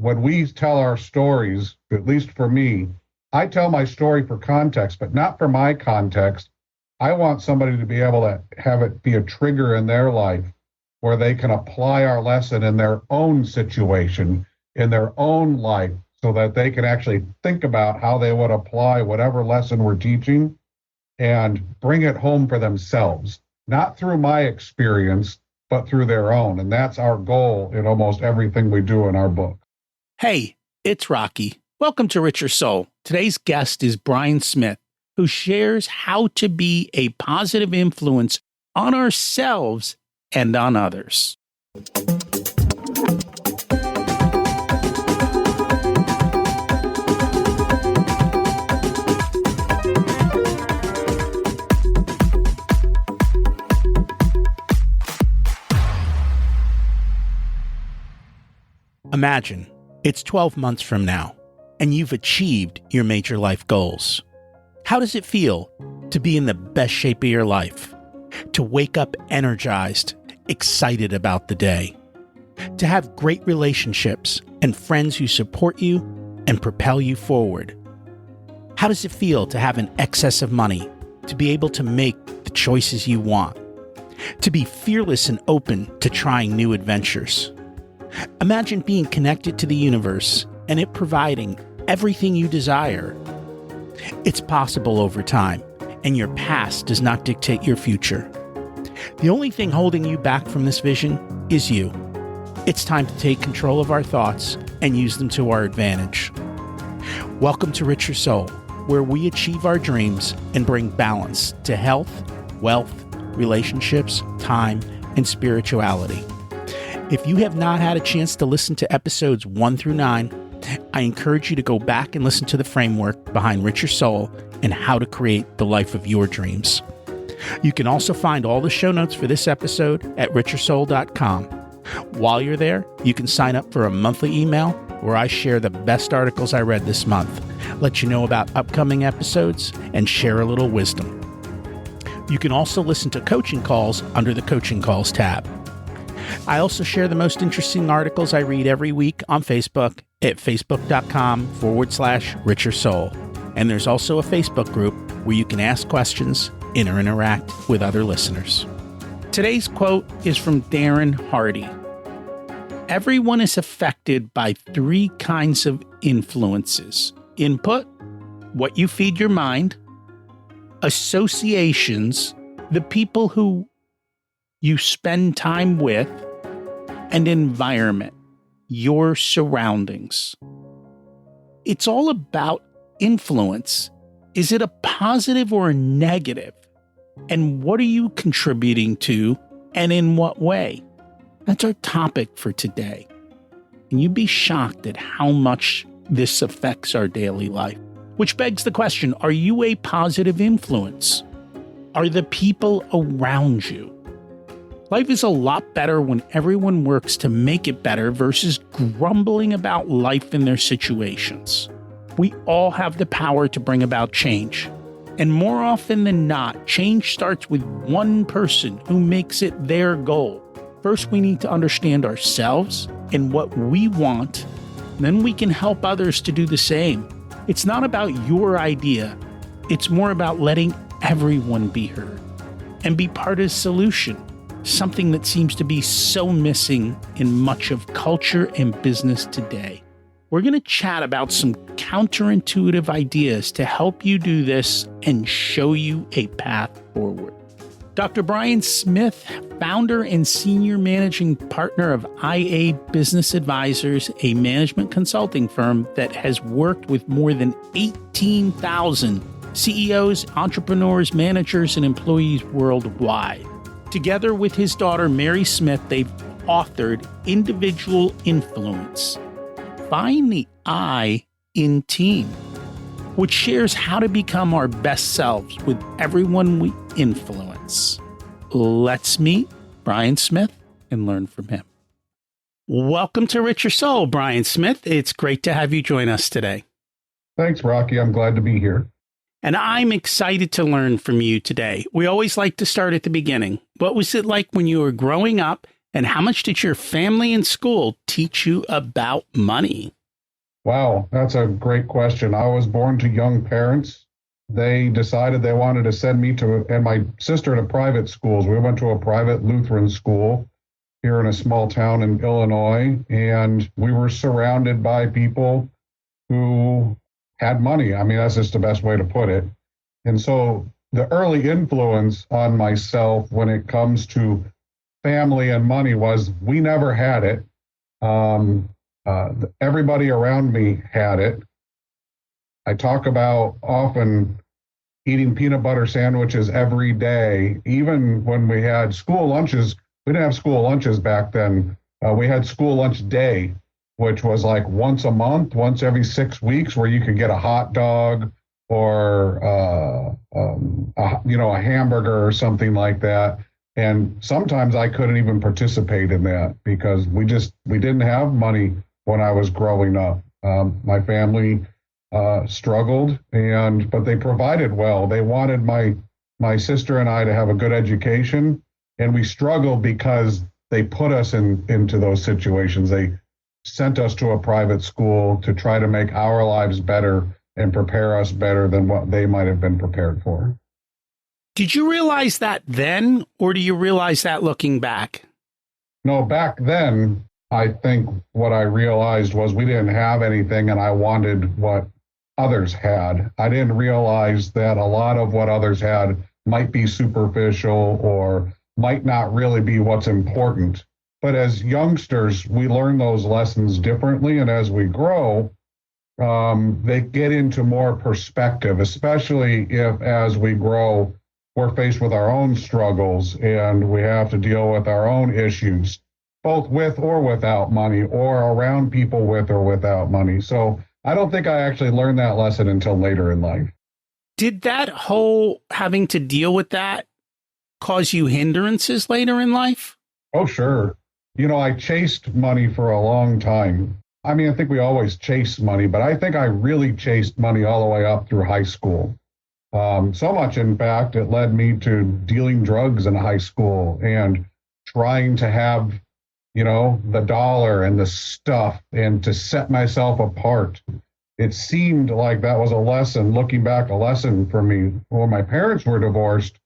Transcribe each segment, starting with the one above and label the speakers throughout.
Speaker 1: when we tell our stories, at least for me, I tell my story for context, but not for my context. I want somebody to be able to have it be a trigger in their life where they can apply our lesson in their own situation, in their own life, so that they can actually think about how they would apply whatever lesson we're teaching and bring it home for themselves, not through my experience, but through their own. And that's our goal in almost everything we do in our book.
Speaker 2: Hey, it's Rocky. Welcome to Richer Soul. Today's guest is Brian Smith, who shares how to be a positive influence on ourselves and on others. Imagine it's 12 months from now, and you've achieved your major life goals. How does it feel to be in the best shape of your life? To wake up energized, excited about the day? To have great relationships and friends who support you and propel you forward? How does it feel to have an excess of money, to be able to make the choices you want? To be fearless and open to trying new adventures? Imagine being connected to the universe and it providing everything you desire. It's possible over time, and your past does not dictate your future. The only thing holding you back from this vision is you. It's time to take control of our thoughts and use them to our advantage. Welcome to Richer Soul, where we achieve our dreams and bring balance to health, wealth, relationships, time, and spirituality. If you have not had a chance to listen to episodes 1 through 9, I encourage you to go back and listen to the framework behind Richer Soul and how to create the life of your dreams. You can also find all the show notes for this episode at richersoul.com. While you're there, you can sign up for a monthly email where I share the best articles I read this month, let you know about upcoming episodes, and share a little wisdom. You can also listen to coaching calls under the Coaching Calls tab. I also share the most interesting articles I read every week on Facebook at facebook.com/Richer Soul. And there's also a Facebook group where you can ask questions and interact with other listeners. Today's quote is from Darren Hardy. Everyone is affected by 3 kinds of influences: input, what you feed your mind; associations, the people who you spend time with; and environment, your surroundings. It's all about influence. Is it a positive or a negative? And what are you contributing to, and in what way? That's our topic for today. And you'd be shocked at how much this affects our daily life. Which begs the question, are you a positive influence? Are the people around you? Life is a lot better when everyone works to make it better versus grumbling about life and their situations. We all have the power to bring about change. And more often than not, change starts with one person who makes it their goal. First, we need to understand ourselves and what we want. Then we can help others to do the same. It's not about your idea. It's more about letting everyone be heard and be part of the solution. Something that seems to be so missing in much of culture and business today. We're going to chat about some counterintuitive ideas to help you do this and show you a path forward. Dr. Brian Smith, founder and senior managing partner of IA Business Advisors, a management consulting firm that has worked with more than 18,000 CEOs, entrepreneurs, managers, and employees worldwide. Together with his daughter, Mary Smith, they've authored Individual Influence. Find the I in team, which shares how to become our best selves with everyone we influence. Let's meet Brian Smith and learn from him. Welcome to Richer Soul, Brian Smith. It's great to have you join us today.
Speaker 1: Thanks, Rocky. I'm glad to be here.
Speaker 2: And I'm excited to learn from you today. We always like to start at the beginning. What was it like when you were growing up, And how much did your family and school teach you about money?
Speaker 1: Wow, that's a great question. I was born to young parents. They decided they wanted to send me and my sister to private schools. We went to a private Lutheran school here in a small town in Illinois, and we were surrounded by people who had money. I mean, that's just the best way to put it. And so the early influence on myself when it comes to family and money was we never had it. Everybody around me had it. I talk about often eating peanut butter sandwiches every day, even when we had school lunches. We didn't have school lunches back then. We had school lunch day, which was like once a month, once every 6 weeks, where you could get a hot dog or a hamburger or something like that. And sometimes I couldn't even participate in that because we didn't have money when I was growing up. My family struggled, but they provided well. They wanted my sister and I to have a good education, and we struggled because they put us into those situations. They sent us to a private school to try to make our lives better and prepare us better than what they might have been prepared for.
Speaker 2: Did you realize that then, or do you realize that looking back?
Speaker 1: No, back then, I think what I realized was we didn't have anything, and I wanted what others had. I didn't realize that a lot of what others had might be superficial or might not really be what's important. But as youngsters, we learn those lessons differently, and as we grow, they get into more perspective, especially if, as we grow, we're faced with our own struggles and we have to deal with our own issues, both with or without money, or around people with or without money. So I don't think I actually learned that lesson until later in life.
Speaker 2: Did that whole having to deal with that cause you hindrances later in life?
Speaker 1: Oh, sure. I chased money for a long time. I mean, I think we always chase money, but I think I really chased money all the way up through high school. So much, in fact, it led me to dealing drugs in high school and trying to have, the dollar and the stuff and to set myself apart. It seemed like that was a lesson, looking back, a lesson for me. When my parents were divorced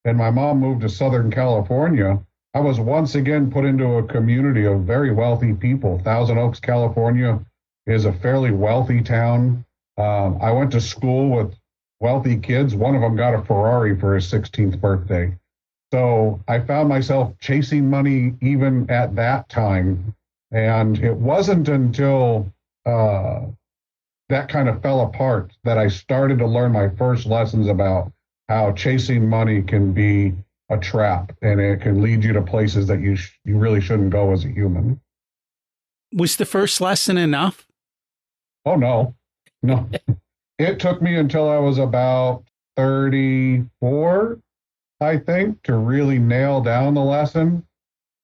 Speaker 1: and my mom moved to Southern California, I was once again put into a community of very wealthy people. Thousand Oaks, California is a fairly wealthy town. I went to school with wealthy kids. One of them got a Ferrari for his 16th birthday. So I found myself chasing money even at that time. And it wasn't until that kind of fell apart that I started to learn my first lessons about how chasing money can be a trap, and it can lead you to places that you really shouldn't go as a human.
Speaker 2: Was the first lesson enough?
Speaker 1: Oh, no. It took me until I was about 34, I think, to really nail down the lesson.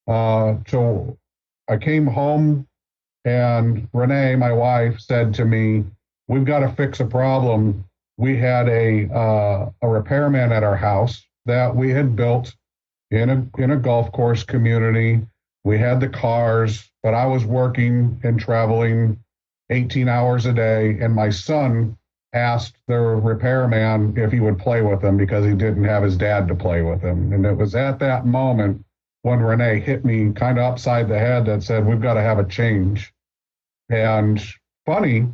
Speaker 1: So I came home and Renee, my wife, said to me, "We've got to fix a problem." We had a repairman at our house that we had built in a golf course community. We had the cars, but I was working and traveling 18 hours a day, and my son asked the repairman if he would play with him because he didn't have his dad to play with him. And it was at that moment when Renee hit me kind of upside the head that said, "We've got to have a change." And funny,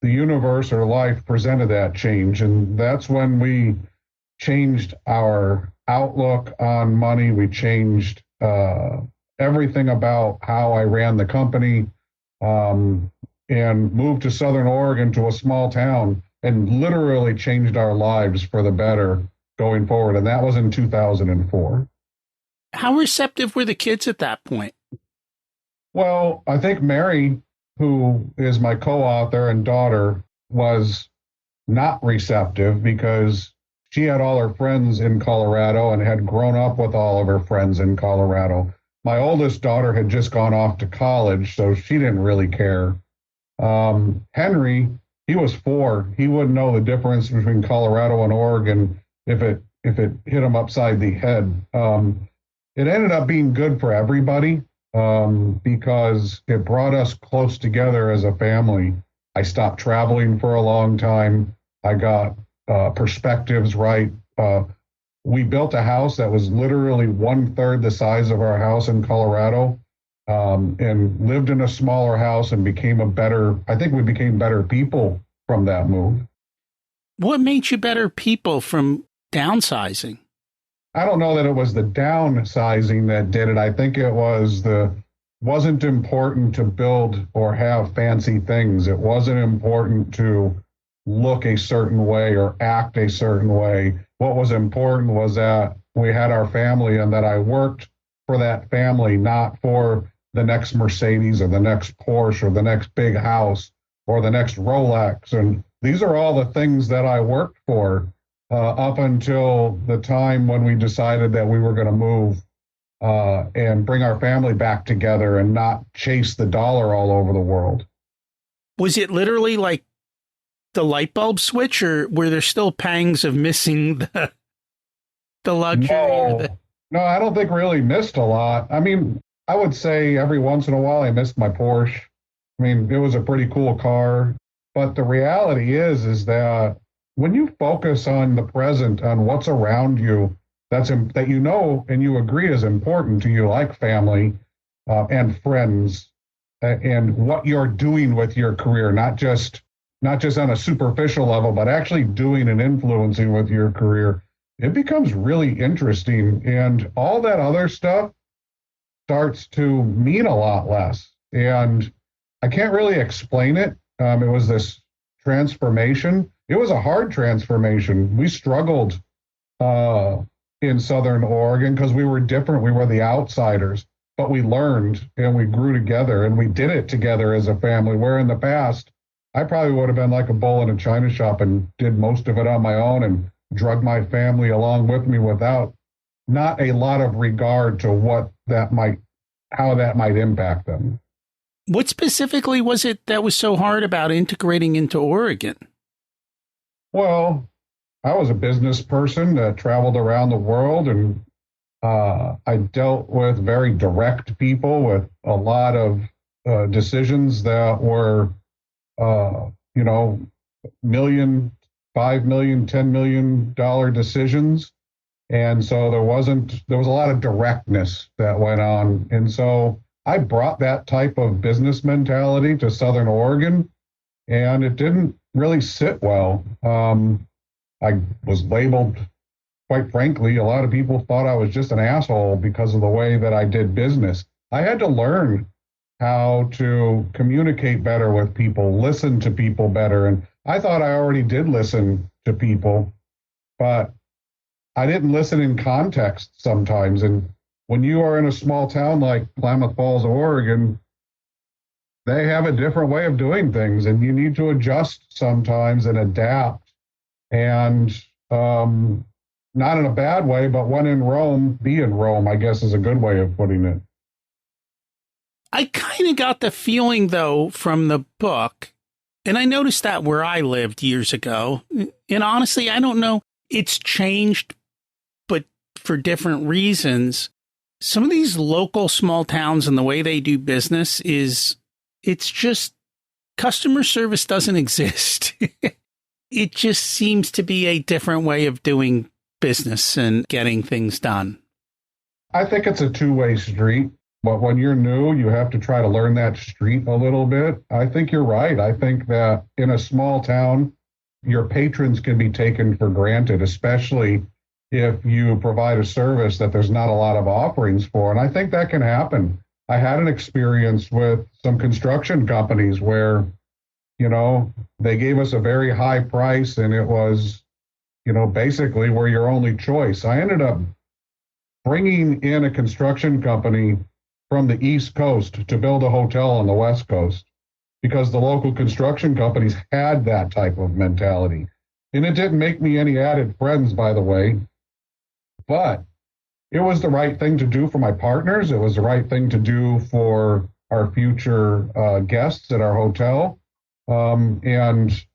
Speaker 1: the universe or life presented that change. And that's when we changed our outlook on money. We changed everything about how I ran the company, and moved to Southern Oregon to a small town and literally changed our lives for the better going forward. And that was in 2004.
Speaker 2: How receptive were the kids at that point?
Speaker 1: Well, I think Mary, who is my co-author and daughter, was not receptive because she had all her friends in Colorado and had grown up with all of her friends in Colorado. My oldest daughter had just gone off to college, so she didn't really care. Henry, he was 4. He wouldn't know the difference between Colorado and Oregon if it hit him upside the head. it ended up being good for everybody, because it brought us close together as a family. I stopped traveling for a long time. I got perspectives right. We built a house that was literally 1/3 the size of our house in Colorado, and lived in a smaller house and I think we became better people from that move.
Speaker 2: What made you better people from downsizing?
Speaker 1: I don't know that it was the downsizing that did it. I think it wasn't important to build or have fancy things. It wasn't important to look a certain way or act a certain way. What was important was that we had our family and that I worked for that family, not for the next Mercedes or the next Porsche or the next big house or the next Rolex. And these are all the things that I worked for up until the time when we decided that we were going to move and bring our family back together and not chase the dollar all over the world.
Speaker 2: Was it literally like the light bulb switch, or were there still pangs of missing the luxury?
Speaker 1: No, I don't think really missed a lot. I mean, I would say every once in a while I missed my Porsche. I mean, it was a pretty cool car. But the reality is that when you focus on the present, on what's around you, that you know and you agree is important to you, like family and friends, and what you're doing with your career, not just on a superficial level, but actually doing and influencing with your career, it becomes really interesting. And all that other stuff starts to mean a lot less. And I can't really explain it. It was this transformation. It was a hard transformation. We struggled in Southern Oregon because we were different. We were the outsiders, but we learned and we grew together and we did it together as a family, where in the past, I probably would have been like a bull in a china shop and did most of it on my own and drug my family along with me without not a lot of regard to how that might impact them.
Speaker 2: What specifically was it that was so hard about integrating into Oregon?
Speaker 1: Well, I was a business person that traveled around the world, and I dealt with very direct people with a lot of decisions that were, million, $5 million, $10 million decisions. And so there was a lot of directness that went on. And so I brought that type of business mentality to Southern Oregon, and it didn't really sit well. I was labeled, quite frankly, a lot of people thought I was just an asshole because of the way that I did business. I had to learn how to communicate better with people, listen to people better. And I thought I already did listen to people, but I didn't listen in context sometimes. And when you are in a small town like Klamath Falls, Oregon, they have a different way of doing things, and you need to adjust sometimes and adapt. And not in a bad way, but when in Rome, be in Rome, I guess is a good way of putting it.
Speaker 2: I kind of got the feeling, though, from the book, and I noticed that where I lived years ago, and honestly, I don't know, it's changed, but for different reasons. Some of these local small towns and the way they do business it's just customer service doesn't exist. It just seems to be a different way of doing business and getting things done.
Speaker 1: I think it's a two-way street, but when you're new, you have to try to learn that street a little bit. I think you're right. I think that in a small town, your patrons can be taken for granted, especially if you provide a service that there's not a lot of offerings for. And I think that can happen. I had an experience with some construction companies where, they gave us a very high price, and it was, basically we're your only choice. I ended up bringing in a construction company from the East Coast to build a hotel on the West Coast because the local construction companies had that type of mentality. And it didn't make me any added friends, by the way, but it was the right thing to do for my partners. It was the right thing to do for our future guests at our hotel. And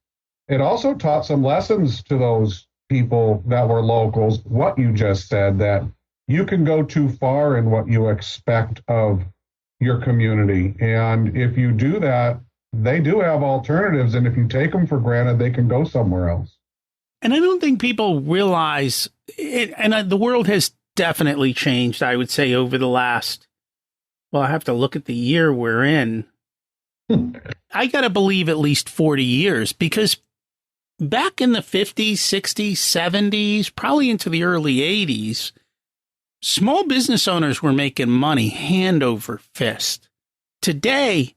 Speaker 1: it also taught some lessons to those people that were locals, what you just said, that you can go too far in what you expect of your community. And if you do that, they do have alternatives. And if you take them for granted, they can go somewhere else.
Speaker 2: And I don't think people realize it. And the world has definitely changed, I would say, over the last, well, I have to look at the year we're in. I got to believe at least 40 years, because back in the 50s, 60s, 70s, probably into the early 80s, small business owners were making money hand over fist. Today,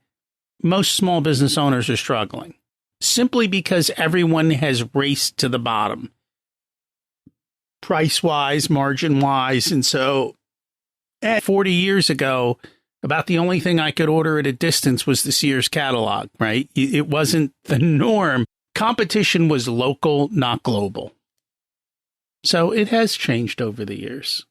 Speaker 2: most small business owners are struggling simply because everyone has raced to the bottom, price-wise, margin-wise. And so 40 years ago, about the only thing I could order at a distance was the Sears catalog, right? It wasn't the norm. Competition was local, not global. So it has changed over the years.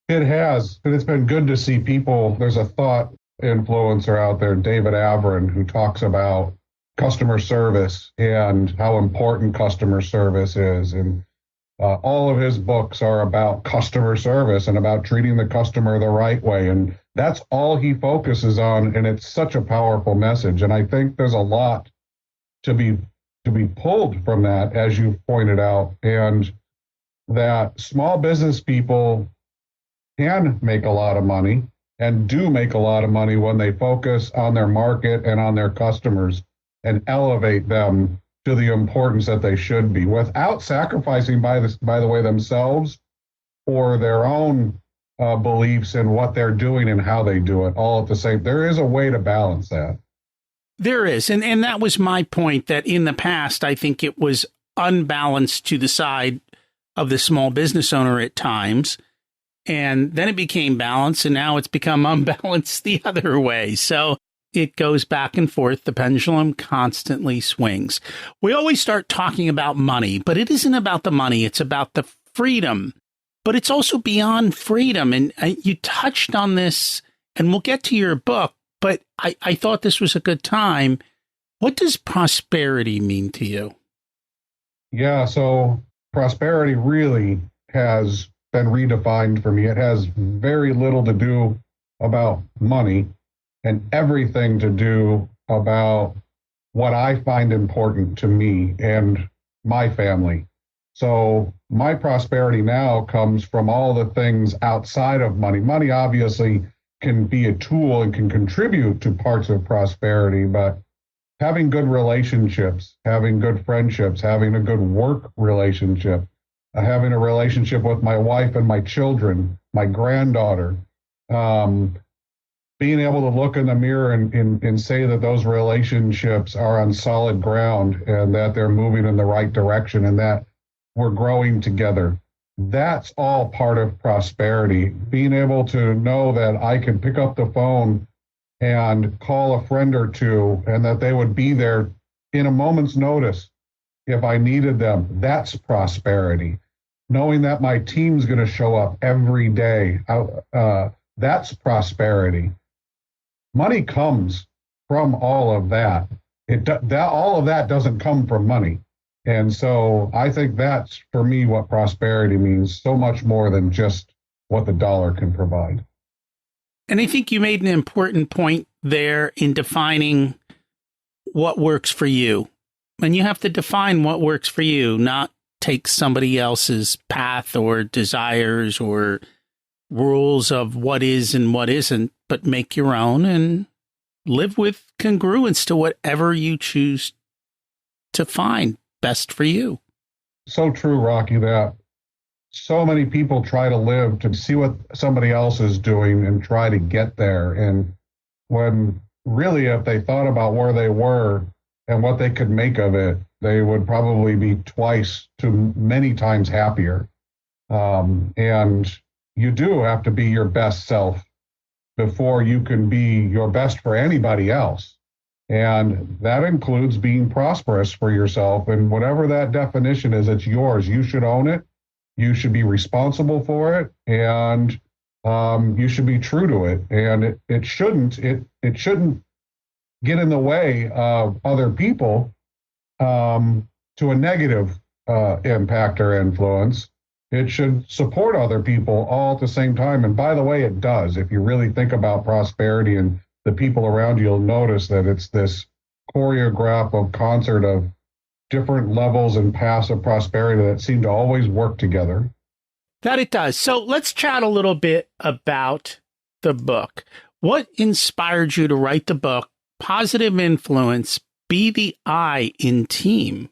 Speaker 1: It has, and it's been good to see people. There's a thought influencer out there, David Averin, who talks about customer service and how important customer service is. And all of his books are about customer service and about treating the customer the right way. And that's all he focuses on. And it's such a powerful message. And I think there's a lot to be pulled from that, as you pointed out, and that small business people can make a lot of money and do make a lot of money when they focus on their market and on their customers and elevate them to the importance that they should be, without sacrificing, by the way, themselves or their own beliefs in what they're doing and how they do it, all at the same. There is a way to balance that.
Speaker 2: There is. And that was my point, that in the past, I think it was unbalanced to the side of the small business owner at times. And then it became balanced, and now it's become unbalanced the other way. So it goes back and forth. The pendulum constantly swings. We always start talking about money, but it isn't about the money. It's about the freedom. But it's also beyond freedom. And you touched on this, and we'll get to your book, but I thought this was a good time. What does prosperity mean to you?
Speaker 1: Yeah, so prosperity really has been redefined for me. It has very little to do about money and everything to do about what I find important to me and my family. So my prosperity now comes from all the things outside of money. Money obviously can be a tool and can contribute to parts of prosperity, but having good relationships, having good friendships, having a good work relationship, having a relationship with my wife and my children, my granddaughter, being able to look in the mirror and say that those relationships are on solid ground and that they're moving in the right direction and that we're growing together. That's all part of prosperity. Being able to know that I can pick up the phone and call a friend or two and that they would be there in a moment's notice if I needed them. That's prosperity. Knowing that my team's going to show up every day, that's prosperity. Money comes from all of that. All of that doesn't come from money. And so I think that's, for me, what prosperity means, so much more than just what the dollar can provide.
Speaker 2: And I think you made an important point there in defining what works for you. And you have to define what works for you, not take somebody else's path or desires or rules of what is and what isn't, but make your own and live with congruence to whatever you choose to find best for you.
Speaker 1: So true, Rocky, that so many people try to live to see what somebody else is doing and try to get there. And when really, if they thought about where they were and what they could make of it, they would probably be twice to many times happier. And you do have to be your best self before you can be your best for anybody else. And that includes being prosperous for yourself. And whatever that definition is, it's yours. You should own it. You should be responsible for it. And you should be true to it. And it shouldn't get in the way of other people to a negative impact or influence. It should support other people all at the same time. And by the way, it does. If you really think about prosperity and the people around you, you'll notice that it's this choreograph of concert of different levels and paths of prosperity that seem to always work together.
Speaker 2: That it does. So let's chat a little bit about the book. What inspired you to write the book, Positive Influence, Be the I in Team?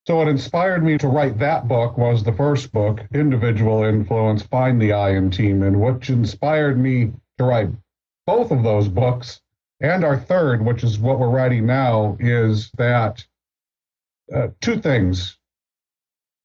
Speaker 1: So what inspired me to write that book was the first book, Individual Influence, Find the I in Team. And what inspired me to write both of those books, and our third, which is what we're writing now, is that two things.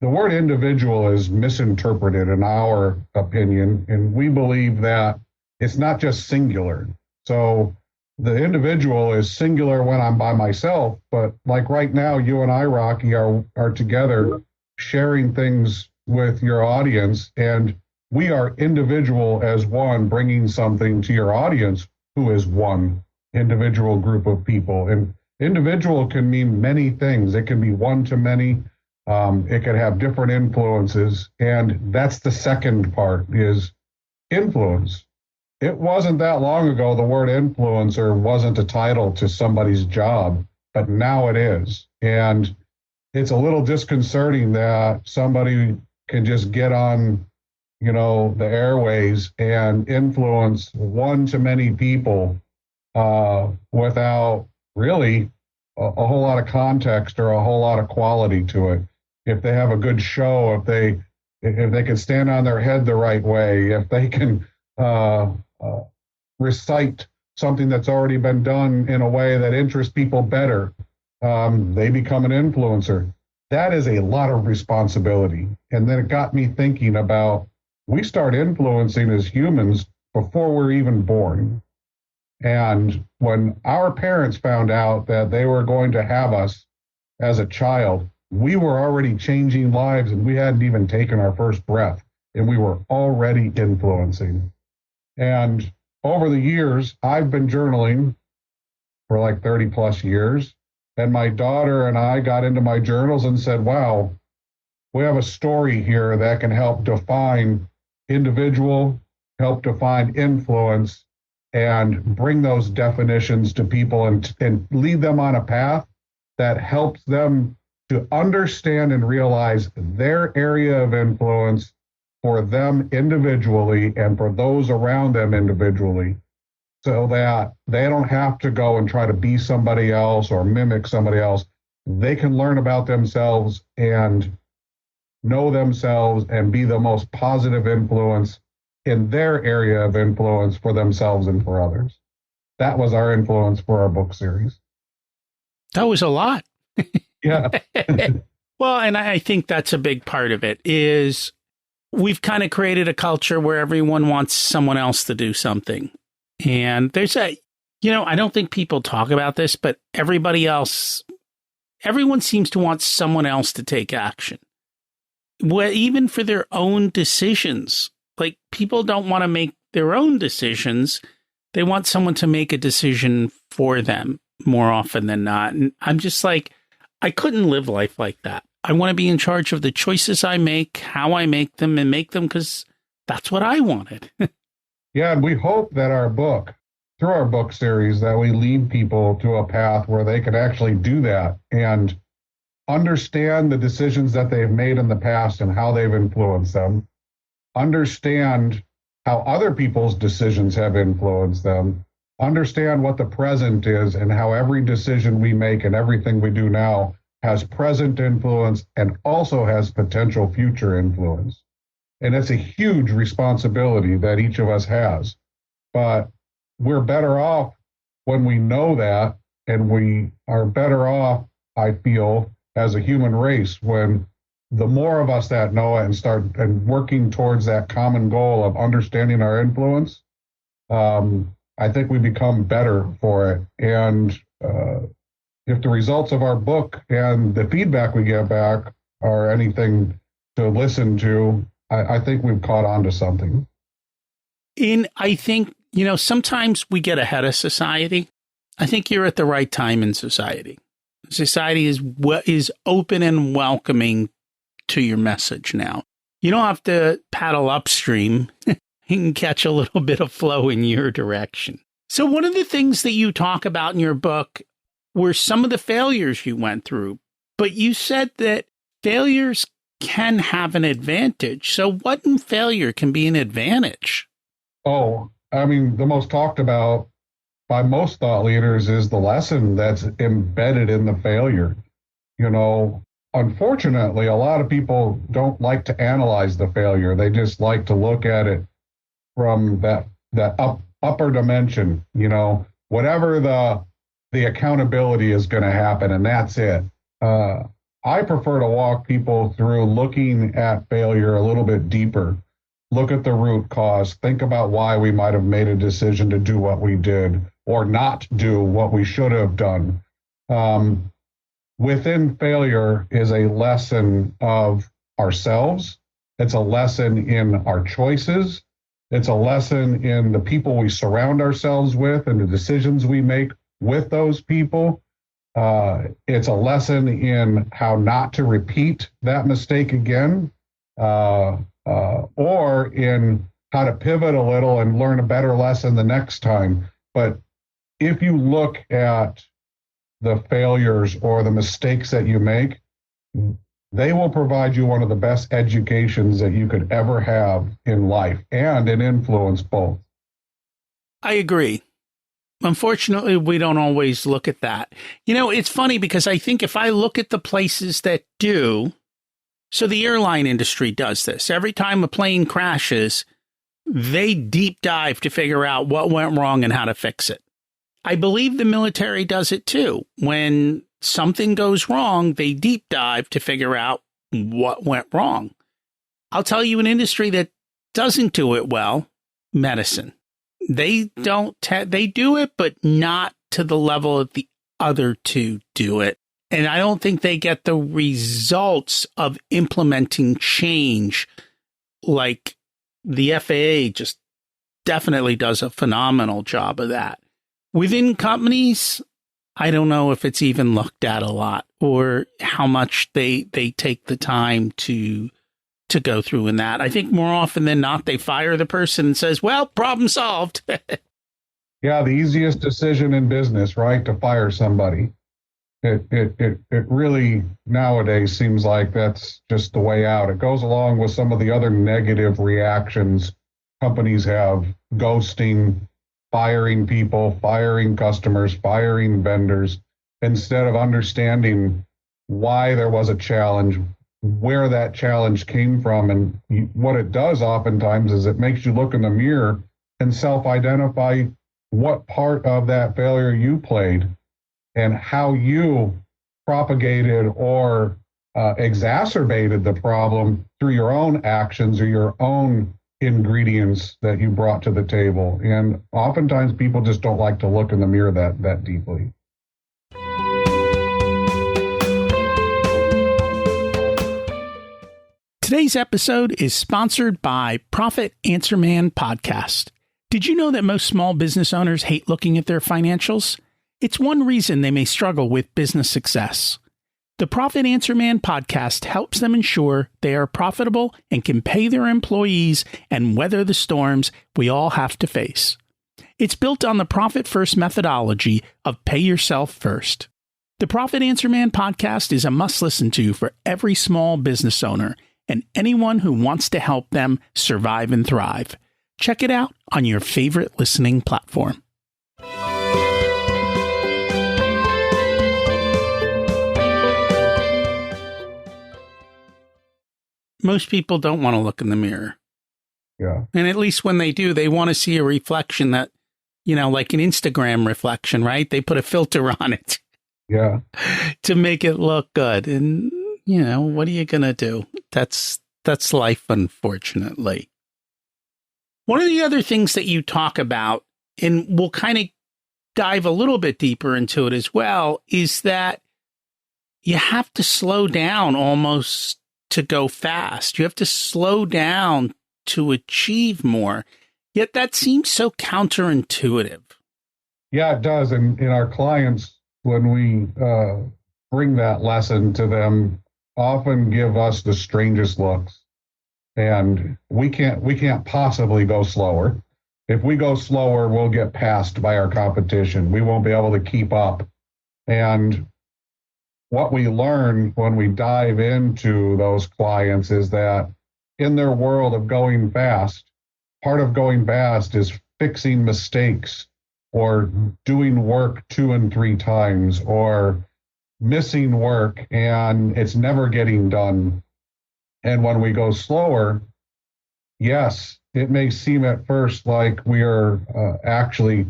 Speaker 1: The word individual is misinterpreted in our opinion, and we believe that it's not just singular. So the individual is singular when I'm by myself, but like right now, you and I, Rocky, are together sharing things with your audience, and we are individual as one, bringing something to your audience who is one individual group of people. And individual can mean many things. It can be one to many. It could have different influences. And that's the second part, is influence. It wasn't that long ago the word influencer wasn't a title to somebody's job, but now it is. And it's a little disconcerting that somebody can just get on, the airways and influence one to many people without really a whole lot of context or a whole lot of quality to it. If they have a good show, if they can stand on their head the right way, if they can recite something that's already been done in a way that interests people better, they become an influencer. That is a lot of responsibility. And then it got me thinking about, we start influencing as humans before we're even born. And when our parents found out that they were going to have us as a child, we were already changing lives, and we hadn't even taken our first breath, and we were already influencing. And over the years, I've been journaling for like 30 plus years. And my daughter and I got into my journals and said, wow, we have a story here that can help define individual, help define influence, and bring those definitions to people and lead them on a path that helps them to understand and realize their area of influence for them individually and for those around them individually, so that they don't have to go and try to be somebody else or mimic somebody else. They can learn about themselves and know themselves and be the most positive influence in their area of influence for themselves and for others. That was our influence for our book series.
Speaker 2: That was a lot.
Speaker 1: Yeah.
Speaker 2: Well, and I think that's a big part of it, is we've kind of created a culture where everyone wants someone else to do something. And there's I don't think people talk about this, but everyone seems to want someone else to take action. Well, even for their own decisions, like people don't want to make their own decisions. They want someone to make a decision for them more often than not. And I'm just like, I couldn't live life like that. I want to be in charge of the choices I make, how I make them, and make them because that's what I wanted.
Speaker 1: Yeah, and we hope that through our book series, that we lead people to a path where they can actually do that and understand the decisions that they've made in the past and how they've influenced them, understand how other people's decisions have influenced them, understand what the present is and how every decision we make and everything we do now has present influence and also has potential future influence. And it's a huge responsibility that each of us has. But we're better off when we know that, and we are better off, I feel, as a human race, when the more of us that know it and start and working towards that common goal of understanding our influence, I think we become better for it. And if the results of our book and the feedback we get back are anything to listen to, I think we've caught on to something.
Speaker 2: And I think, sometimes we get ahead of society. I think you're at the right time in society. Society is open and welcoming to your message now. You don't have to paddle upstream. You can catch a little bit of flow in your direction. So one of the things that you talk about in your book were some of the failures you went through, but you said that failures can have an advantage. So what in failure can be an advantage?
Speaker 1: Oh, I mean, the most talked about by most thought leaders is the lesson that's embedded in the failure. Unfortunately, a lot of people don't like to analyze the failure. They just like to look at it from that upper dimension, whatever the accountability is going to happen, and that's it. I prefer to walk people through looking at failure a little bit deeper. Look at the root cause. Think about why we might have made a decision to do what we did or not do what we should have done. Within failure is a lesson of ourselves. It's a lesson in our choices. It's a lesson in the people we surround ourselves with and the decisions we make with those people. It's a lesson in how not to repeat that mistake again, or in how to pivot a little and learn a better lesson the next time. But if you look at the failures or the mistakes that you make, they will provide you one of the best educations that you could ever have in life and in influence both.
Speaker 2: I agree. Unfortunately, we don't always look at that. It's funny because I think if I look at the places that do, so the airline industry does this. Every time a plane crashes, they deep dive to figure out what went wrong and how to fix it. I believe the military does it too. When something goes wrong, they deep dive to figure out what went wrong. I'll tell you an industry that doesn't do it well, medicine. They do it, but not to the level that the other two do it. And I don't think they get the results of implementing change like the FAA just definitely does a phenomenal job of that. Within companies, I don't know if it's even looked at a lot or how much they take the time to go through in that. I think more often than not, they fire the person and says, well, problem solved.
Speaker 1: Yeah, the easiest decision in business, right? To fire somebody. It really nowadays seems like that's just the way out. It goes along with some of the other negative reactions companies have: ghosting, firing people, firing customers, firing vendors, instead of understanding why there was a challenge, where that challenge came from. And what it does oftentimes is it makes you look in the mirror and self-identify what part of that failure you played and how you propagated or exacerbated the problem through your own actions or your own ingredients that you brought to the table. And oftentimes people just don't like to look in the mirror that deeply.
Speaker 2: Today's episode is sponsored by Profit Answer Man Podcast. Did you know that most small business owners hate looking at their financials? It's one reason they may struggle with business success. The Profit Answer Man podcast helps them ensure they are profitable and can pay their employees and weather the storms we all have to face. It's built on the Profit First methodology of pay yourself first. The Profit Answer Man podcast is a must listen to for every small business owner and anyone who wants to help them survive and thrive. Check it out on your favorite listening platform. Most people don't want to look in the mirror.
Speaker 1: Yeah.
Speaker 2: And at least when they do, they want to see a reflection that, like an Instagram reflection, right? They put a filter on it.
Speaker 1: Yeah.
Speaker 2: To make it look good. And, what are you going to do? That's life, unfortunately. One of the other things that you talk about, and we'll kind of dive a little bit deeper into it as well, is that you have to slow down almost to go fast. You have to slow down to achieve more. Yet that seems so counterintuitive.
Speaker 1: Yeah, it does. And in our clients, when we bring that lesson to them, often give us the strangest looks. And we can't possibly go slower. If we go slower, we'll get passed by our competition. We won't be able to keep up. And what we learn when we dive into those clients is that in their world of going fast, part of going fast is fixing mistakes or doing work 2 and 3 times or missing work and it's never getting done. And when we go slower, yes, it may seem at first like we are actually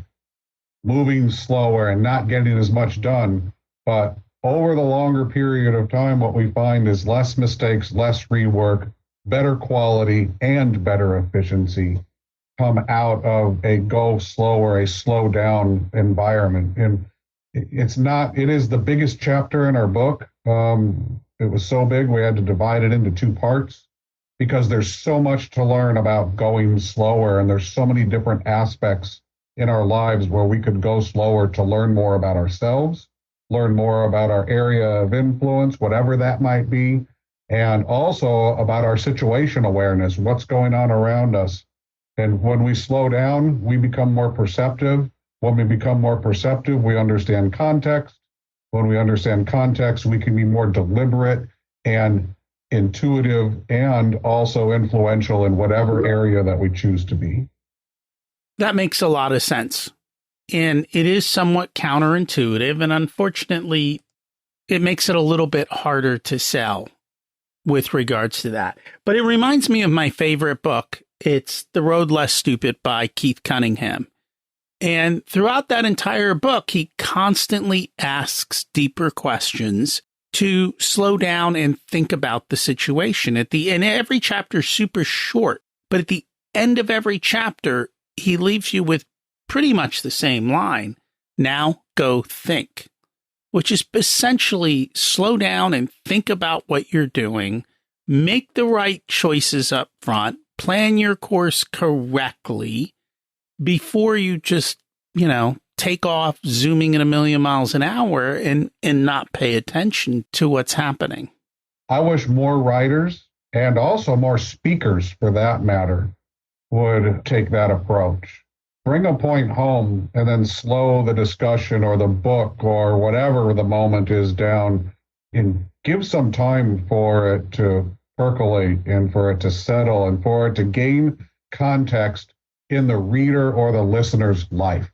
Speaker 1: moving slower and not getting as much done. But over the longer period of time, what we find is less mistakes, less rework, better quality, and better efficiency come out of a go slower, a slow down environment. And it is the biggest chapter in our book. It was so big, we had to divide it into 2 parts because there's so much to learn about going slower. And there's so many different aspects in our lives where we could go slower to learn more about ourselves, learn more about our area of influence, whatever that might be, and also about our situation awareness, what's going on around us. And when we slow down, we become more perceptive. When we become more perceptive, we understand context. When we understand context, we can be more deliberate and intuitive and also influential in whatever area that we choose to be.
Speaker 2: That makes a lot of sense. And it is somewhat counterintuitive. And unfortunately, it makes it a little bit harder to sell with regards to that. But it reminds me of my favorite book. It's The Road Less Stupid by Keith Cunningham. And throughout that entire book, he constantly asks deeper questions to slow down and think about the situation. And every chapter is super short, but at the end of every chapter, he leaves you with pretty much the same line. Now go think, which is essentially slow down and think about what you're doing, make the right choices up front, plan your course correctly before you just, take off zooming at 1,000,000 miles an hour and not pay attention to what's happening.
Speaker 1: I wish more writers and also more speakers, for that matter, would take that approach. Bring a point home and then slow the discussion or the book or whatever the moment is down and give some time for it to percolate and for it to settle and for it to gain context in the reader or the listener's life.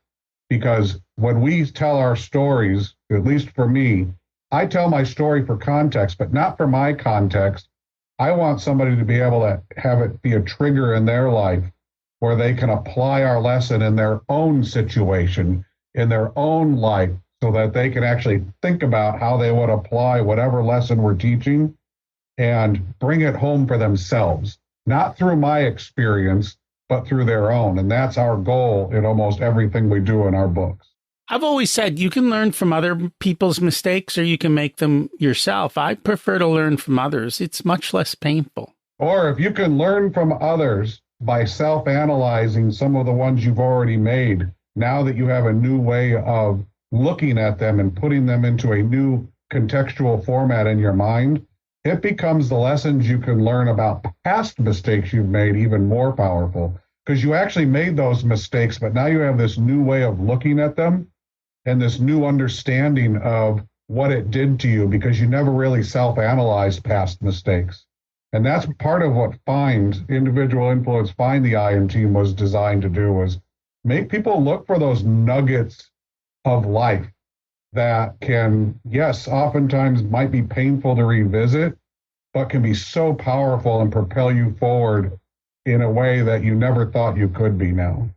Speaker 1: Because when we tell our stories, at least for me, I tell my story for context, but not for my context. I want somebody to be able to have it be a trigger in their life where they can apply our lesson in their own situation, in their own life, so that they can actually think about how they would apply whatever lesson we're teaching and bring it home for themselves, not through my experience, but through their own. And that's our goal in almost everything we do in our books.
Speaker 2: I've always said you can learn from other people's mistakes or you can make them yourself. I prefer to learn from others. It's much less painful.
Speaker 1: Or if you can learn from others by self-analyzing some of the ones you've already made, now that you have a new way of looking at them and putting them into a new contextual format in your mind, it becomes the lessons you can learn about past mistakes you've made even more powerful, because you actually made those mistakes, but now you have this new way of looking at them and this new understanding of what it did to you because you never really self-analyzed past mistakes. And that's part of what Individual Influence Find the Iron Team was designed to do, was make people look for those nuggets of life that can, yes, oftentimes might be painful to revisit, but can be so powerful and propel you forward in a way that you never thought you could be now.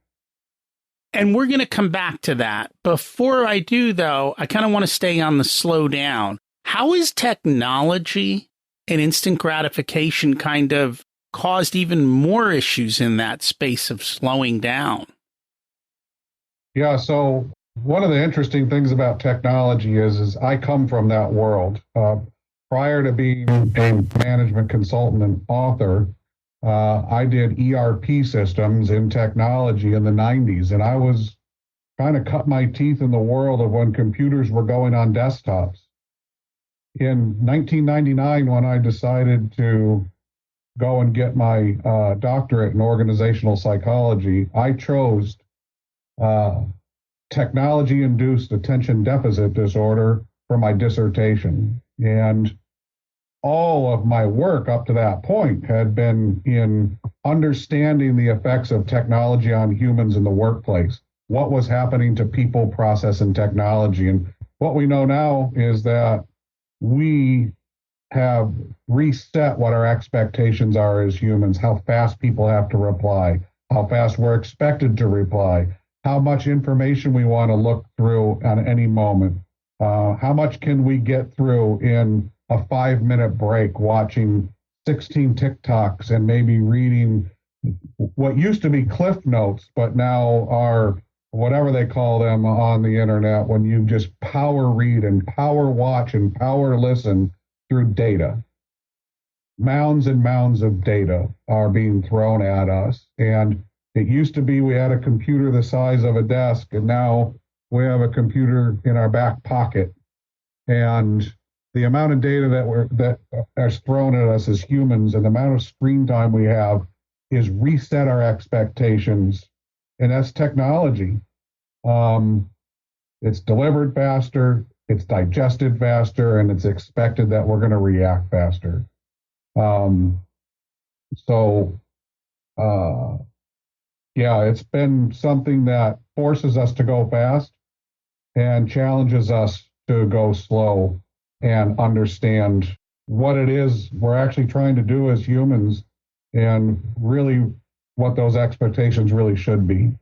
Speaker 2: And we're going to come back to that. Before I do, though, I kind of want to stay on the slow down. How is technology and instant gratification kind of caused even more issues in that space of slowing down?
Speaker 1: Yeah, so one of the interesting things about technology is I come from that world. Prior to being a management consultant and author, I did ERP systems in technology in the 90s, and I was trying to cut my teeth in the world of when computers were going on desktops. in 1999, when I decided to go and get my doctorate in organizational psychology, I chose technology-induced attention deficit disorder for my dissertation. And all of my work up to that point had been in understanding the effects of technology on humans in the workplace, what was happening to people, process, and technology. And what we know now is that we have reset what our expectations are as humans, how fast people have to reply, how fast we're expected to reply, how much information we want to look through at any moment, how much can we get through in a 5-minute break watching 16 TikToks and maybe reading what used to be Cliff Notes, but now are whatever they call them on the internet, when you just power read and power watch and power listen through data. Mounds and mounds of data are being thrown at us. And it used to be we had a computer the size of a desk, and now we have a computer in our back pocket. And the amount of data that is thrown at us as humans and the amount of screen time we have is reset our expectations. And that's technology. It's delivered faster, it's digested faster, and it's expected that we're going to react faster. Yeah, it's been something that forces us to go fast and challenges us to go slow and understand what it is we're actually trying to do as humans and really what those expectations really should be.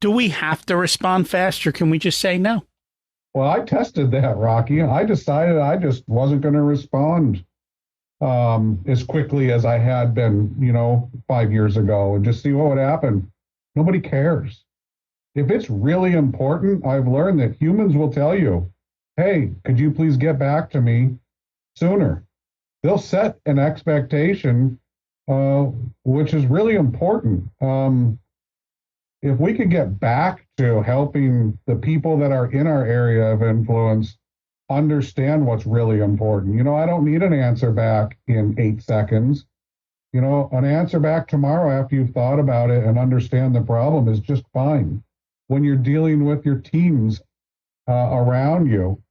Speaker 2: Do we have to respond fast, or can we just say no?
Speaker 1: Well, I tested that, Rocky. I decided I just wasn't going to respond as quickly as I had been, 5 years ago, and just see what would happen. Nobody cares. If it's really important, I've learned that humans will tell you, hey, could you please get back to me sooner? They'll set an expectation, which is really important. If we could get back to helping the people that are in our area of influence understand what's really important. I don't need an answer back in 8 seconds. An answer back tomorrow after you've thought about it and understand the problem is just fine. When you're dealing with your teams around you,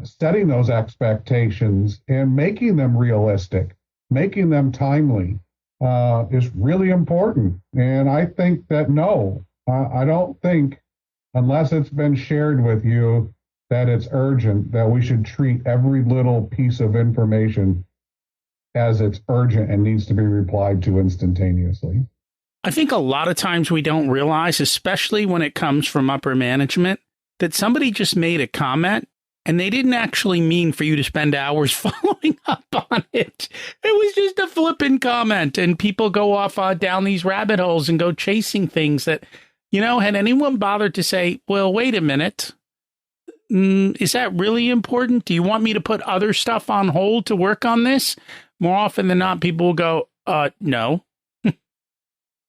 Speaker 1: setting those expectations and making them realistic, making them timely, is really important. And I think that I don't think, unless it's been shared with you, that it's urgent, that we should treat every little piece of information as it's urgent and needs to be replied to instantaneously.
Speaker 2: I think a lot of times we don't realize, especially when it comes from upper management, that somebody just made a comment and they didn't actually mean for you to spend hours following up on it. It was just a flippant comment, and people go off down these rabbit holes and go chasing things that, had anyone bothered to say, well, wait a minute, is that really important? Do you want me to put other stuff on hold to work on this? More often than not, people will go, no.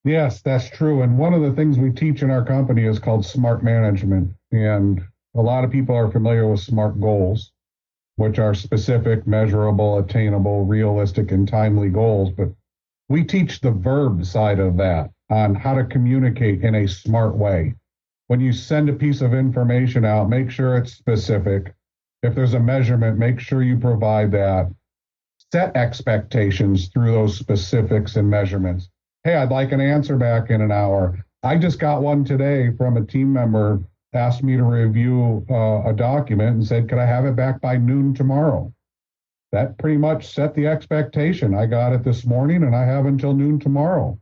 Speaker 1: Yes, that's true. And one of the things we teach in our company is called smart management. And a lot of people are familiar with SMART goals, which are specific, measurable, attainable, realistic, and timely goals. But we teach the verb side of that on how to communicate in a smart way. When you send a piece of information out, make sure it's specific. If there's a measurement, make sure you provide that. Set expectations through those specifics and measurements. Hey, I'd like an answer back in an hour. I just got one today from a team member, asked me to review a document and said, could I have it back by noon tomorrow? That pretty much set the expectation. I got it this morning and I have until noon tomorrow.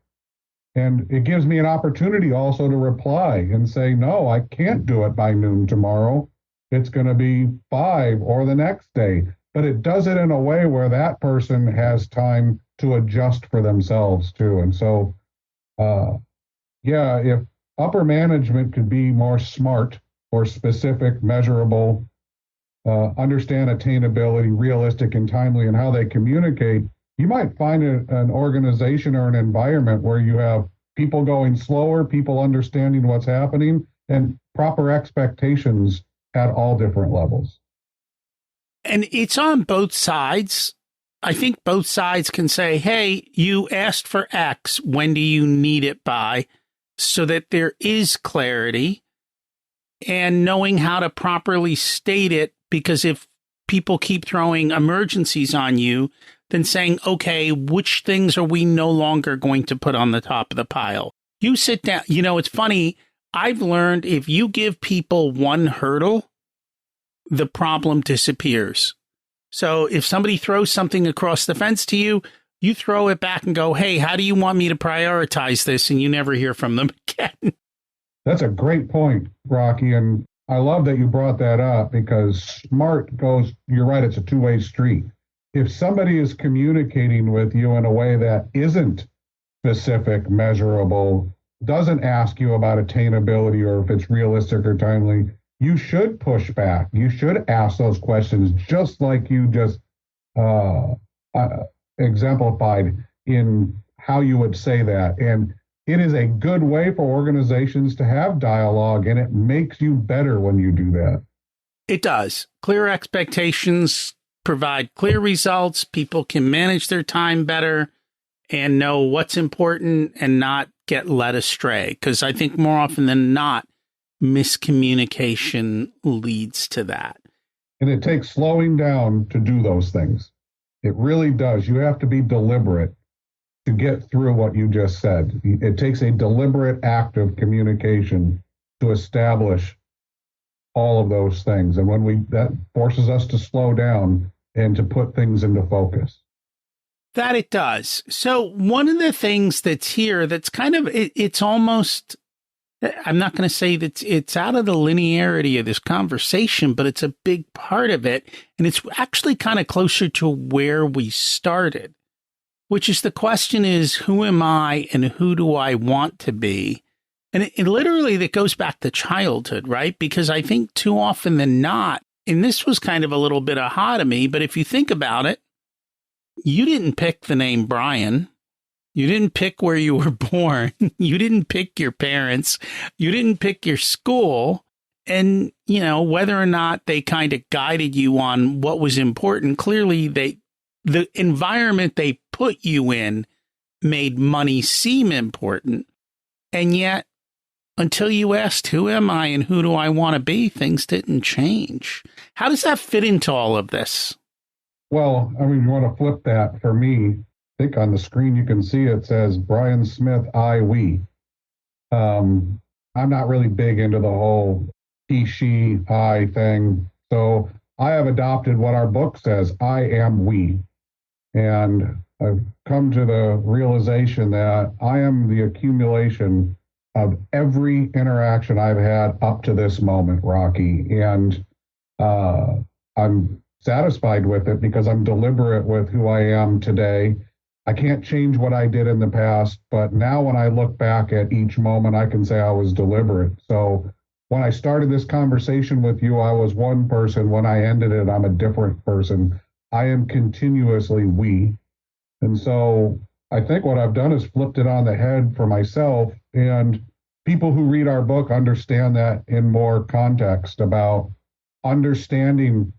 Speaker 1: And it gives me an opportunity also to reply and say, no, I can't do it by noon tomorrow. It's going to be 5 or the next day. But it does it in a way where that person has time to adjust for themselves too. And so, if upper management could be more smart or specific, measurable, understand attainability, realistic and timely in how they communicate, you might find an organization or an environment where you have people going slower, people understanding what's happening, and proper expectations at all different levels.
Speaker 2: And it's on both sides. I think both sides can say, hey, you asked for X. When do you need it by? So that there is clarity and knowing how to properly state it. Because if people keep throwing emergencies on you, then saying, okay, which things are we no longer going to put on the top of the pile? You sit down. You know, it's funny. I've learned if you give people one hurdle, the problem disappears. So if somebody throws something across the fence to you, you throw it back and go, hey, how do you want me to prioritize this? And you never hear from them again.
Speaker 1: That's a great point, Rocky. And I love that you brought that up because SMART goes, you're right, it's a two-way street. If somebody is communicating with you in a way that isn't specific, measurable, doesn't ask you about attainability or if it's realistic or timely, you should push back. You should ask those questions just like you just exemplified in how you would say that. And it is a good way for organizations to have dialogue, and it makes you better when you do that.
Speaker 2: It does. Clear expectations provide clear results. People can manage their time better and know what's important and not get led astray. Because I think more often than not, miscommunication leads to that.
Speaker 1: And it takes slowing down to do those things. It really does. You have to be deliberate to get through what you just said. It takes a deliberate act of communication to establish all of those things. And that forces us to slow down and to put things into focus.
Speaker 2: That it does. So one of the things that's here that's kind of, it's almost, I'm not going to say that it's out of the linearity of this conversation, but it's a big part of it. And it's actually kind of closer to where we started, which is the question is, who am I and who do I want to be? And it literally, that goes back to childhood, right? Because I think too often than not, and this was kind of a little bit aha to me, but if you think about it, you didn't pick the name Brian. You didn't pick where you were born. You didn't pick your parents. You didn't pick your school. And, you know, whether or not they kind of guided you on what was important, clearly the environment they put you in made money seem important. And yet, until you asked, who am I and who do I want to be, things didn't change. How does that fit into all of this?
Speaker 1: Well, I mean, you want to flip that for me. I think on the screen you can see it says Brian Smith, I, we. I'm not really big into the whole he, she, I thing. So I have adopted what our book says, I am we. And I've come to the realization that I am the accumulation of every interaction I've had up to this moment, Rocky. And I'm satisfied with it because I'm deliberate with who I am today. I can't change what I did in the past, but now when I look back at each moment, I can say I was deliberate. So when I started this conversation with you, I was one person. When I ended it, I'm a different person. I am continuously we. And so I think what I've done is flipped it on the head for myself. And people who read our book understand that in more context about understanding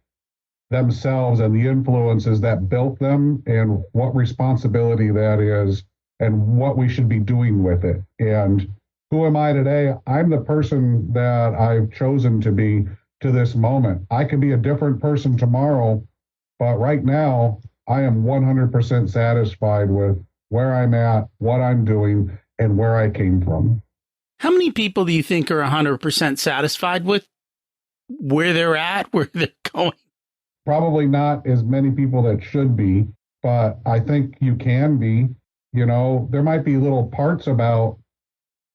Speaker 1: themselves and the influences that built them and what responsibility that is and what we should be doing with it. And who am I today? I'm the person that I've chosen to be to this moment. I could be a different person tomorrow, but right now I am 100% satisfied with where I'm at, what I'm doing, and where I came from.
Speaker 2: How many people do you think are 100% satisfied with where they're at, where they're going?
Speaker 1: Probably not as many people that should be, but I think you can be. You know, there might be little parts about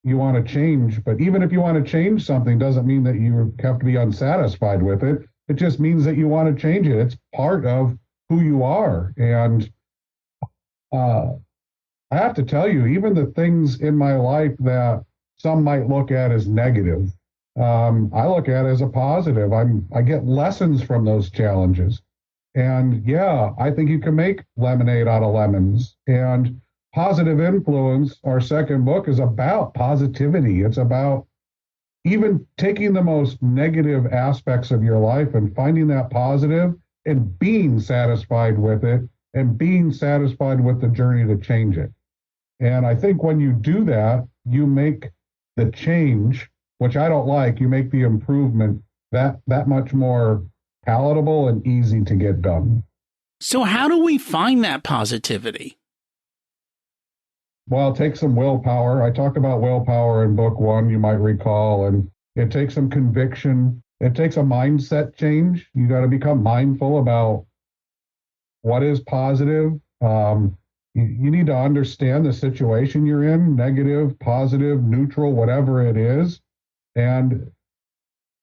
Speaker 1: you want to change, but even if you want to change something doesn't mean that you have to be unsatisfied with it. It just means that you want to change it. It's part of who you are. And I have to tell you, even the things in my life that some might look at as negative, I look at it as a positive. I get lessons from those challenges. And yeah, I think you can make lemonade out of lemons. And Positive Influence, our second book, is about positivity. It's about even taking the most negative aspects of your life and finding that positive and being satisfied with it and being satisfied with the journey to change it. And I think when you do that, you make the change, which I don't like, you make the improvement that much more palatable and easy to get done.
Speaker 2: So how do we find that positivity?
Speaker 1: Well, it takes some willpower. I talk about willpower in book 1, you might recall, and it takes some conviction. It takes a mindset change. You got to become mindful about what is positive. You need to understand the situation you're in, negative, positive, neutral, whatever it is, and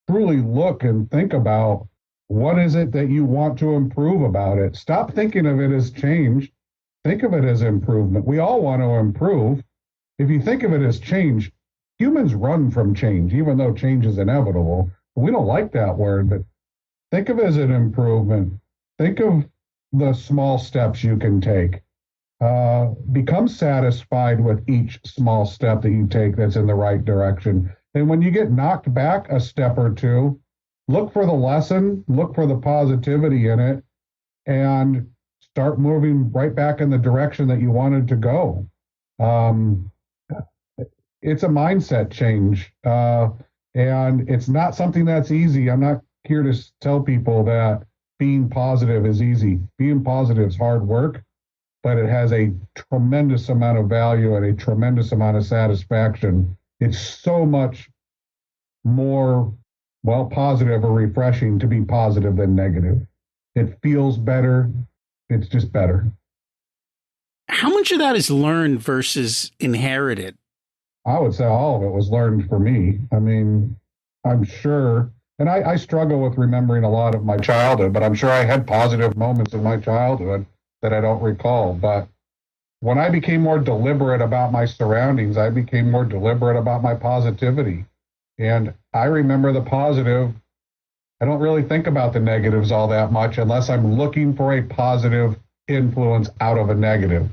Speaker 1: truly look and think about what is it that you want to improve about it. Stop thinking of it as change. Think of it as improvement. We all want to improve. If you think of it as change, humans run from change, even though change is inevitable. We don't like that word, but think of it as an improvement. Think of the small steps you can take. Become satisfied with each small step that you take that's in the right direction. And when you get knocked back a step or two, look for the lesson, look for the positivity in it, and start moving right back in the direction that you wanted to go. It's a mindset change, and it's not something that's easy. I'm not here to tell people that being positive is easy. Being positive is hard work, but it has a tremendous amount of value and a tremendous amount of satisfaction. It's so much more, positive or refreshing to be positive than negative. It feels better. It's just better.
Speaker 2: How much of that is learned versus inherited?
Speaker 1: I would say all of it was learned for me. I mean, I'm sure, and I struggle with remembering a lot of my childhood, but I'm sure I had positive moments in my childhood that I don't recall. But when I became more deliberate about my surroundings, I became more deliberate about my positivity. And I remember the positive. I don't really think about the negatives all that much unless I'm looking for a positive influence out of a negative.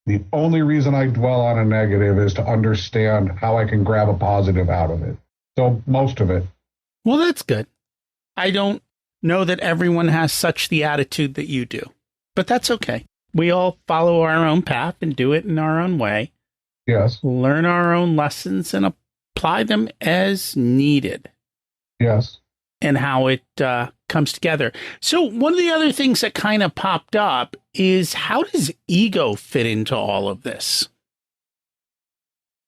Speaker 1: The only reason I dwell on a negative is to understand how I can grab a positive out of it. So most of it.
Speaker 2: Well, that's good. I don't know that everyone has such the attitude that you do, but that's okay. We all follow our own path and do it in our own way.
Speaker 1: Yes.
Speaker 2: Learn our own lessons and apply them as needed.
Speaker 1: Yes.
Speaker 2: And how it comes together. So one of the other things that kind of popped up is, how does ego fit into all of this?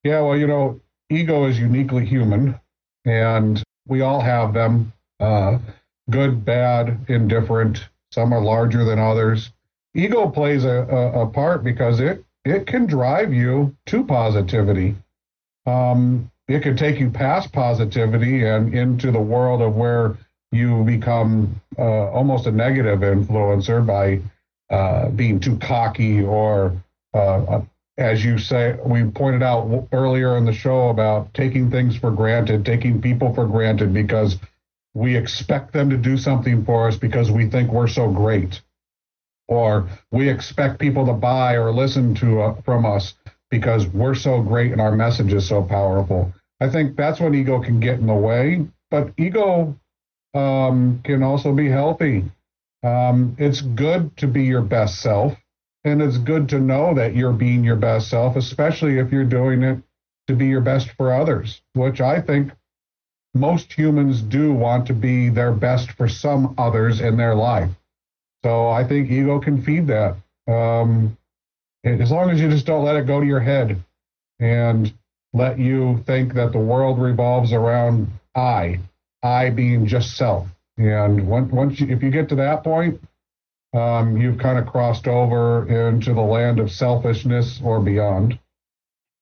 Speaker 1: Yeah, well, ego is uniquely human, and we all have them, good, bad, indifferent. Some are larger than others. Ego plays a part because it can drive you to positivity. It could take you past positivity and into the world of where you become almost a negative influencer by being too cocky or, as you say, we pointed out earlier in the show about taking things for granted, taking people for granted because we expect them to do something for us because we think we're so great. Or we expect people to buy or listen to from us because we're so great and our message is so powerful. I think that's when ego can get in the way, but ego can also be healthy. It's good to be your best self, and it's good to know that you're being your best self, especially if you're doing it to be your best for others, which I think most humans do want to be their best for some others in their life. So I think ego can feed that. As long as you just don't let it go to your head and let you think that the world revolves around I being just self. And if you get to that point, you've kind of crossed over into the land of selfishness or beyond.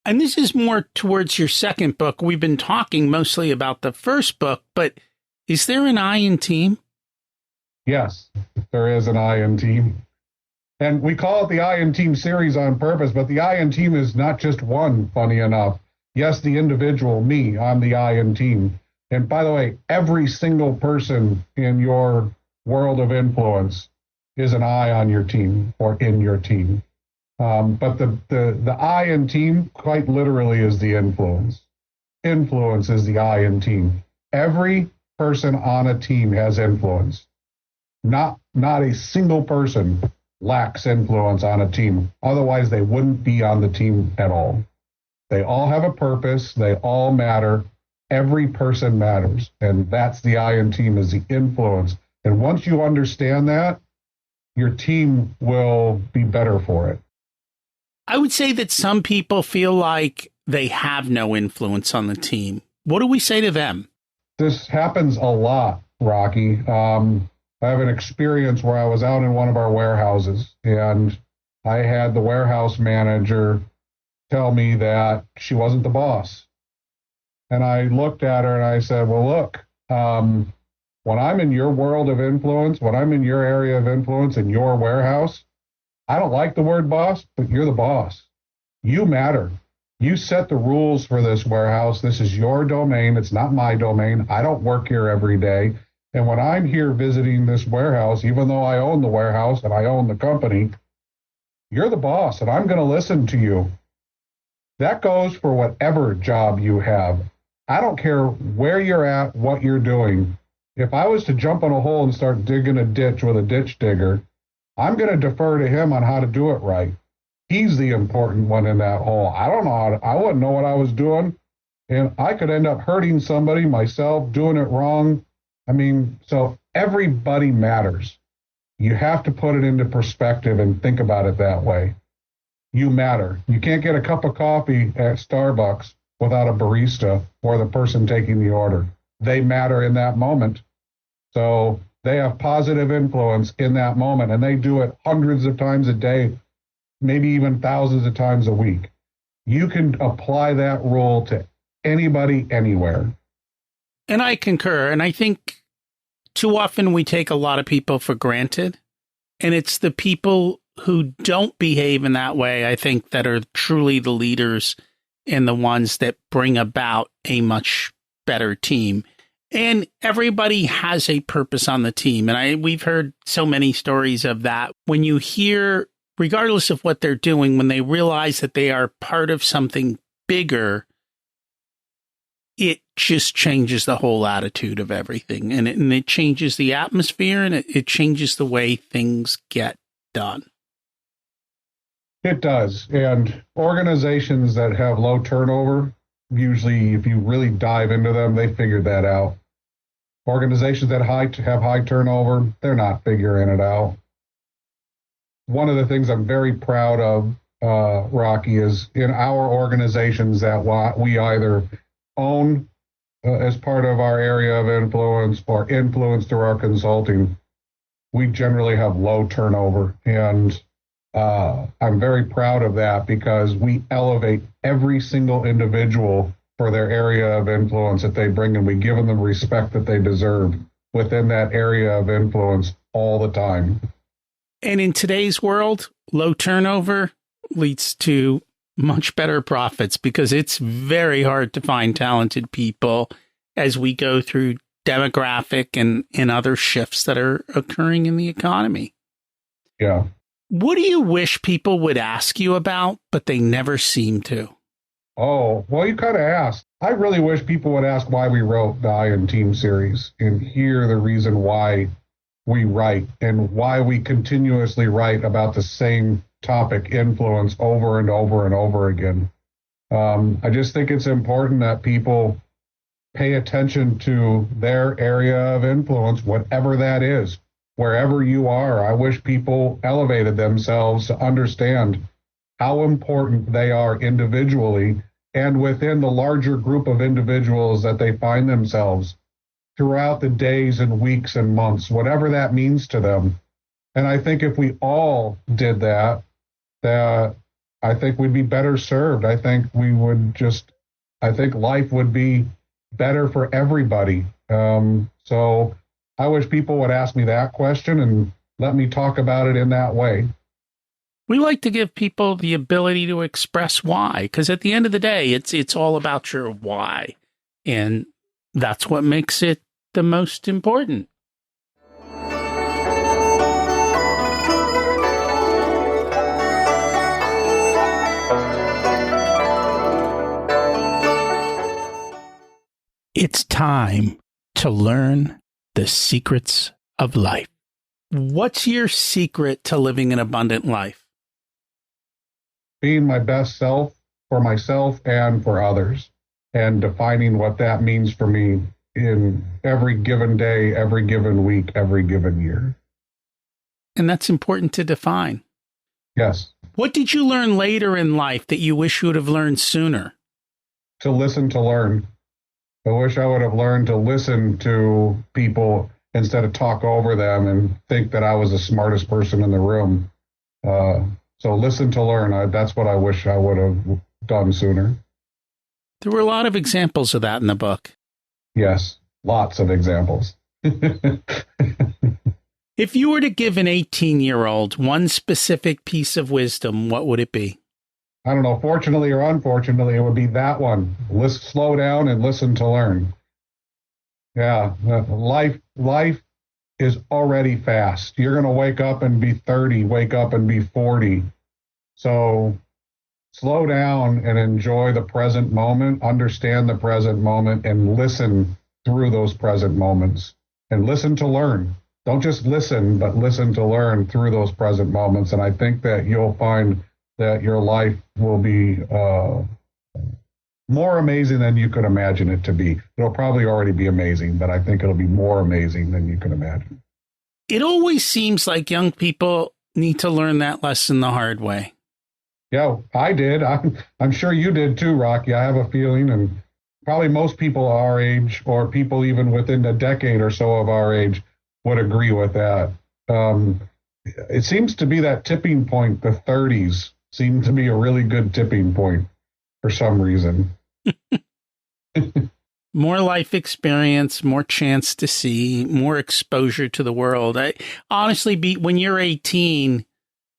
Speaker 2: And this is more towards your second book. We've been talking mostly about the first book, but is there an I in team?
Speaker 1: Yes, there is an I in team. And we call it the I in Team series on purpose, but the I in Team is not just one, funny enough. Yes, the individual, me, I'm the I in Team. And by the way, every single person in your world of influence is an I on your team or in your team. But the I in Team quite literally is the influence. Influence is the I in Team. Every person on a team has influence. Not a single person lacks influence on a team. Otherwise, they wouldn't be on the team at all. They all have a purpose. They all matter. Every person matters. And that's the I in team, is the influence. And once you understand that, your team will be better for it.
Speaker 2: I would say that some people feel like they have no influence on the team. What do we say to them?
Speaker 1: This happens a lot, Rocky. I have an experience where I was out in one of our warehouses, and I had the warehouse manager tell me that she wasn't the boss. And I looked at her and I said, well, look, when I'm in your world of influence, when I'm in your area of influence in your warehouse, I don't like the word boss, but you're the boss. You matter. You set the rules for this warehouse. This is your domain. It's not my domain. I don't work here every day. And when I'm here visiting this warehouse, even though I own the warehouse and I own the company, you're the boss and I'm going to listen to you. That goes for whatever job you have. I don't care where you're at, what you're doing. If I was to jump in a hole and start digging a ditch with a ditch digger, I'm going to defer to him on how to do it right. He's the important one in that hole. I don't know I wouldn't know what I was doing, and I could end up hurting somebody, myself, doing it wrong. I mean, so everybody matters. You have to put it into perspective and think about it that way. You matter. You can't get a cup of coffee at Starbucks without a barista or the person taking the order. They matter in that moment. So they have positive influence in that moment, and they do it hundreds of times a day, maybe even thousands of times a week. You can apply that rule to anybody, anywhere.
Speaker 2: And I concur. And I think too often we take a lot of people for granted. And it's the people who don't behave in that way, I think, that are truly the leaders and the ones that bring about a much better team. And everybody has a purpose on the team. And we've heard so many stories of that. When you hear, regardless of what they're doing, when they realize that they are part of something bigger, it just changes the whole attitude of everything. And it changes the atmosphere, and it changes the way things get done.
Speaker 1: It does. And organizations that have low turnover, usually, if you really dive into them, they figured that out. Organizations that have high turnover, they're not figuring it out. One of the things I'm very proud of, Rocky, is in our organizations that we either own as part of our area of influence or influence through our consulting, we generally have low turnover. And I'm very proud of that because we elevate every single individual for their area of influence that they bring, and we give them the respect that they deserve within that area of influence all the time.
Speaker 2: And in today's world, low turnover leads to much better profits because it's very hard to find talented people as we go through demographic and other shifts that are occurring in the economy.
Speaker 1: Yeah.
Speaker 2: What do you wish people would ask you about, but they never seem to?
Speaker 1: Oh, well, you kind of asked. I really wish people would ask why we wrote the I in Team series and hear the reason why we write and why we continuously write about the same topic, influence, over and over and over again. I just think it's important that people pay attention to their area of influence, whatever that is, wherever you are. I wish people elevated themselves to understand how important they are individually and within the larger group of individuals that they find themselves throughout the days and weeks and months, whatever that means to them. And I think if we all did that, I think we'd be better served. I think life would be better for everybody. So I wish people would ask me that question and let me talk about it in that way.
Speaker 2: We like to give people the ability to express why, because at the end of the day, it's all about your why. And that's what makes it the most important. It's time to learn the secrets of life. What's your secret to living an abundant life?
Speaker 1: Being my best self for myself and for others, and defining what that means for me in every given day, every given week, every given year.
Speaker 2: And that's important to define.
Speaker 1: Yes.
Speaker 2: What did you learn later in life that you wish you would have learned sooner?
Speaker 1: To listen to learn. I wish I would have learned to listen to people instead of talk over them and think that I was the smartest person in the room. So listen to learn. That's what I wish I would have done sooner.
Speaker 2: There were a lot of examples of that in the book.
Speaker 1: Yes, lots of examples.
Speaker 2: If you were to give an 18-year-old one specific piece of wisdom, what would it be?
Speaker 1: I don't know, fortunately or unfortunately, it would be that one. Slow down and listen to learn. Yeah, life is already fast. You're going to wake up and be 30, wake up and be 40. So slow down and enjoy the present moment, understand the present moment, and listen through those present moments. And listen to learn. Don't just listen, but listen to learn through those present moments. And I think that you'll find that your life will be more amazing than you could imagine it to be. It'll probably already be amazing, but I think it'll be more amazing than you can imagine.
Speaker 2: It always seems like young people need to learn that lesson the hard way.
Speaker 1: Yeah, I did. I'm sure you did too, Rocky. I have a feeling, and probably most people our age, or people even within a decade or so of our age, would agree with that. It seems to be that tipping point. The 30s seem to be a really good tipping point for some reason.
Speaker 2: More life experience, more chance to see, more exposure to the world. Honestly, when you're 18,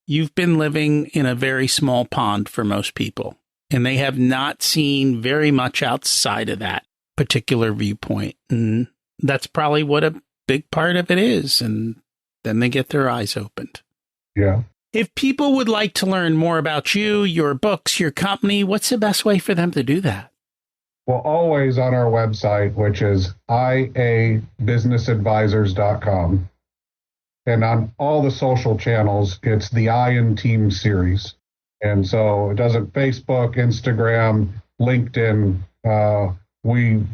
Speaker 2: you've been living in a very small pond for most people, and they have not seen very much outside of that particular viewpoint. And that's probably what a big part of it is. And then they get their eyes opened.
Speaker 1: Yeah.
Speaker 2: If people would like to learn more about you, your books, your company, what's the best way for them to do that?
Speaker 1: Well, always on our website, which is iabusinessadvisors.com. And on all the social channels, it's the I in Team series. And so it doesn't Facebook, Instagram, LinkedIn. We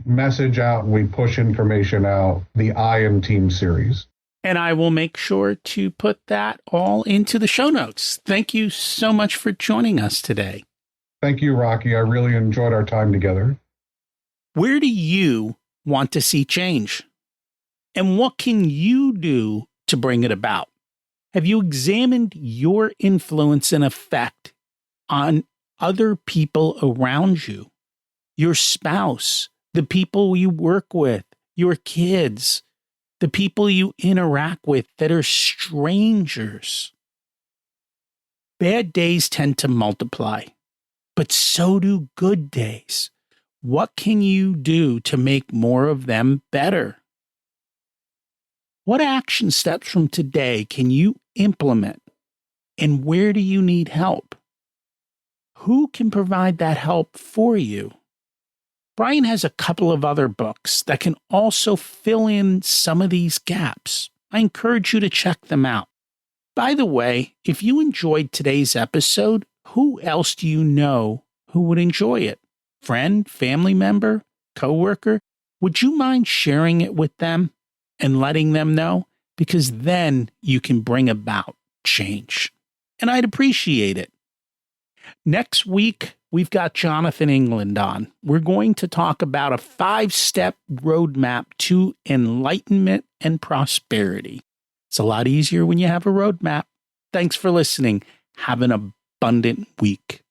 Speaker 1: message out and we push information out, the I in Team series.
Speaker 2: And I will make sure to put that all into the show notes. Thank you so much for joining us today.
Speaker 1: Thank you, Rocky. I really enjoyed our time together.
Speaker 2: Where do you want to see change? And what can you do to bring it about? Have you examined your influence and effect on other people around you? Your spouse, the people you work with, your kids, the people you interact with that are strangers. Bad days tend to multiply, but so do good days. What can you do to make more of them better? What action steps from today can you implement? And where do you need help? Who can provide that help for you? Brian has a couple of other books that can also fill in some of these gaps. I encourage you to check them out. By the way, if you enjoyed today's episode, who else do you know who would enjoy it? Friend, family member, coworker? Would you mind sharing it with them and letting them know? Because then you can bring about change. And I'd appreciate it. Next week, we've got Jonathan England on. We're going to talk about a 5-step roadmap to enlightenment and prosperity. It's a lot easier when you have a roadmap. Thanks for listening. Have an abundant week.